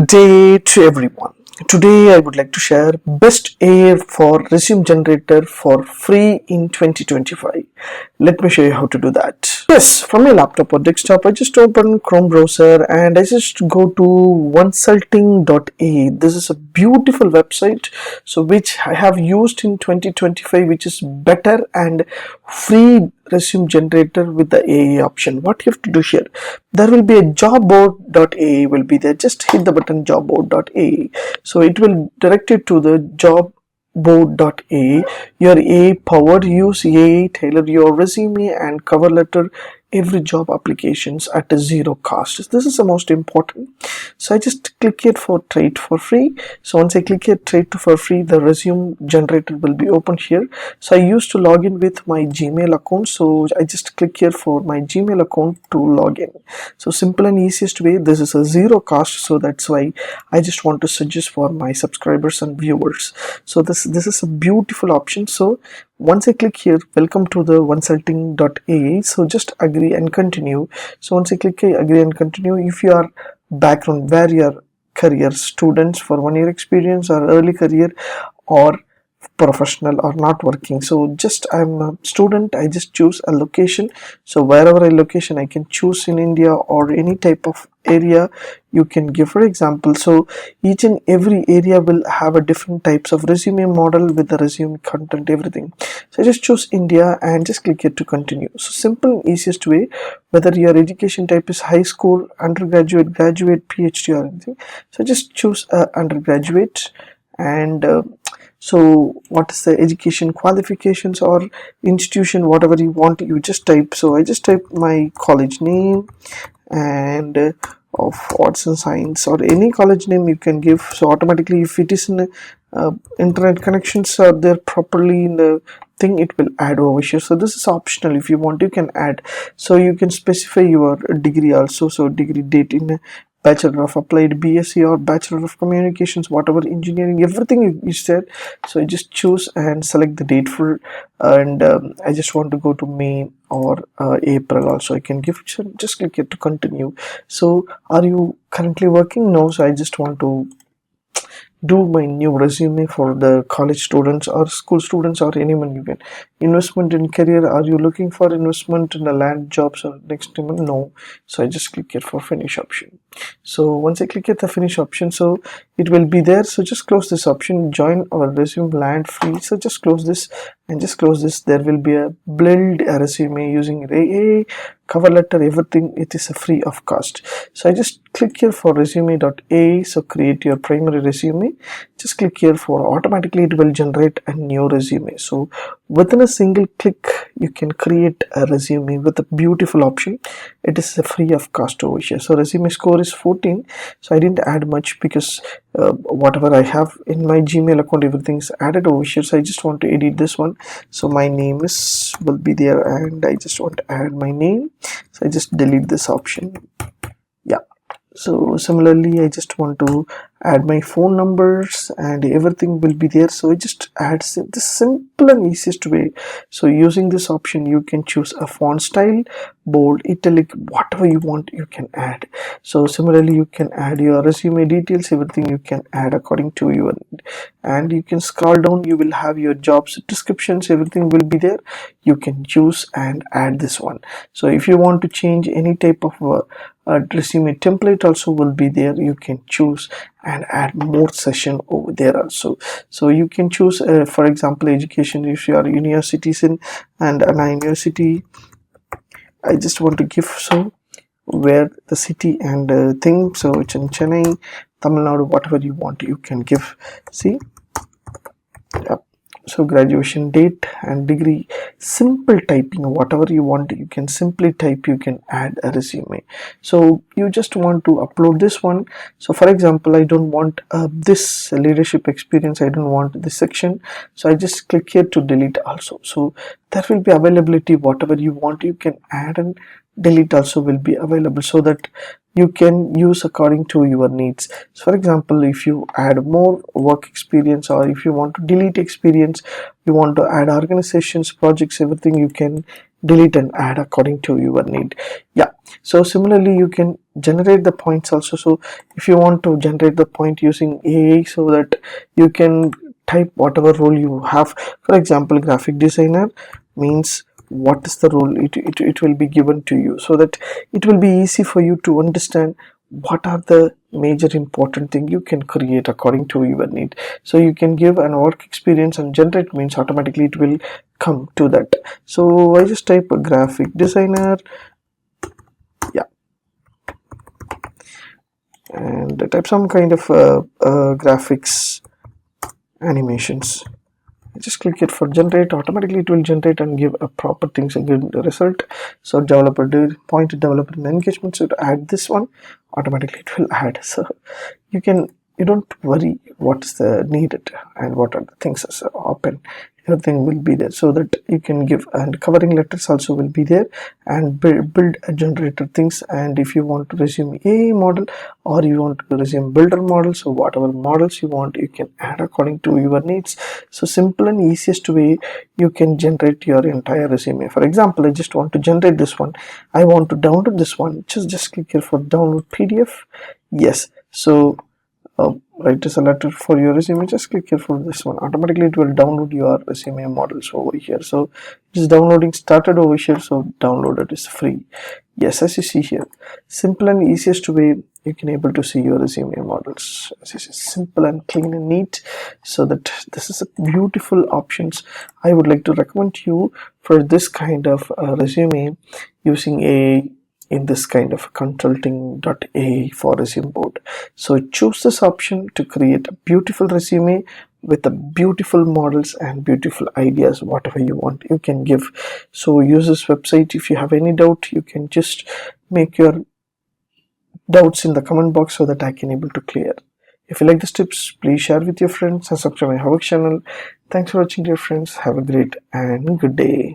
Good day to everyone. Today I would like to share best AI for resume generator for free in 2025. Let me show you how to do that. Yes, from my laptop or desktop, I just open Chrome browser and I just go to onesulting.ai. This is a beautiful website, so which I have used in 2025, which is better and free resume generator with the AI option. What you have to do here, there will be a jobboard.ai will be there. Just hit the button jobboard.ai, so it will direct you to the jobboard.ai. Your AI powered, use AI, tailor your resume and cover letter every job applications at a zero cost. This is the most important. So I just click here for trade for free. So once I click here trade for free, the resume generator will be open here. So I used to log in with my Gmail account, so I just click here for my Gmail account to log in. So simple and easiest way. This is a zero cost, so that's why I just want to suggest for my subscribers and viewers. So this is a beautiful option. So once I click here, welcome to the onesulting.ai, so just agree and continue. So once I click here, agree and continue, if you are background where your career, students for 1 year experience or early career or professional or not working, so just I'm a student, I just choose a location. So wherever a location I can choose in India or any type of area you can give, for example. So each and every area will have a different types of resume model with the resume content, everything. So I just choose India and just click here to continue. So simple and easiest way, whether your education type is high school, undergraduate, graduate, PhD or anything. So just choose undergraduate and so what is the education qualifications or institution, whatever you want, you just type. So I just type my college name and of arts and science or any college name you can give. So automatically, if it is in internet connections are there properly in the thing, it will add over here. So this is optional. If you want, you can add. So you can specify your degree also. So degree date in Bachelor of Applied, BSc or Bachelor of Communications, whatever engineering, everything is there. So I just choose and select the date for, and I just want to go to May or April also I can give. Just click here to continue. So are you currently working? No. So I just want to do my new resume for the college students or school students or anyone. You can investment in career. Are you looking for investment in the land jobs or next month? No. So I just click here for finish option. So once I click at the finish option, so it will be there. So just close this option, join our resume land free. So just close this and just close this. There will be a build a resume using AI, cover letter, everything. It is a free of cost. So I just click here for resume.ai. So create your primary resume. Just click here for, automatically it will generate a new resume. So within a single click you can create a resume with a beautiful option. It is a free of cost over here. So resume score is 14. So I didn't add much because whatever I have in my Gmail account, everything's added over here. So I just want to edit this one. So my name will be there and I just want to add my name. So I just delete this option. Yeah. So similarly, I just want to add my phone numbers and everything will be there. So I just add this simple and easiest way. So using this option, you can choose a font style, bold, italic, whatever you want, you can add. So similarly, you can add your resume details, everything you can add according to your need. And you can scroll down, you will have your jobs descriptions, everything will be there. You can choose and add this one. So if you want to change any type of resume template also will be there. You can choose and add more session over there also. So you can choose for example education. If you are a university citizen and an university, I just want to give so where the city and thing. So it's in Chennai, Tamil Nadu, whatever you want you can give. See, yep. So graduation date and degree, simple typing, whatever you want you can simply type. You can add a resume. So you just want to upload this one. So for example, I don't want this leadership experience, I don't want this section, so I just click here to delete also. So there will be availability, whatever you want you can add, and delete also will be available, so that you can use according to your needs. So for example, if you add more work experience or if you want to delete experience, you want to add organizations, projects, everything, you can delete and add according to your need. Yeah, so similarly you can generate the points also. So if you want to generate the point using AI, so that you can type whatever role you have. For example, graphic designer means what is the role, it will be given to you, so that it will be easy for you to understand what are the major important thing you can create according to your need. So you can give an work experience, and generate means automatically it will come to that. So I just type a graphic designer, yeah, and I type some kind of graphics animations. Just click it for generate. Automatically it will generate and give a proper things, a good result. So developer did point to developer and engagement, so to add this one, automatically it will add. So you don't worry what is the needed and what are the things as open. Everything will be there, so that you can give, and covering letters also will be there, and build a generator things. And if you want to resume a model, or you want to resume builder model, so whatever models you want, you can add according to your needs. So simple and easiest way you can generate your entire resume. For example, I just want to generate this one, I want to download this one, just click here for download PDF. Yes, so write as a letter for your resume, just click here for this one, automatically it will download your resume models over here. So just downloading started over here, so downloaded is free. Yes, as you see here, simple and easiest way you can able to see your resume models. As you see, simple and clean and neat. So that this is a beautiful options. I would like to recommend you for this kind of resume using a in this kind of consulting.ai for resume board. So choose this option to create a beautiful resume with the beautiful models and beautiful ideas, whatever you want you can give. So use this website. If you have any doubt, you can just make your doubts in the comment box, so that I can able to clear. If you like these tips, please share with your friends and subscribe my HowXT channel. Thanks for watching, dear friends. Have a great and good day.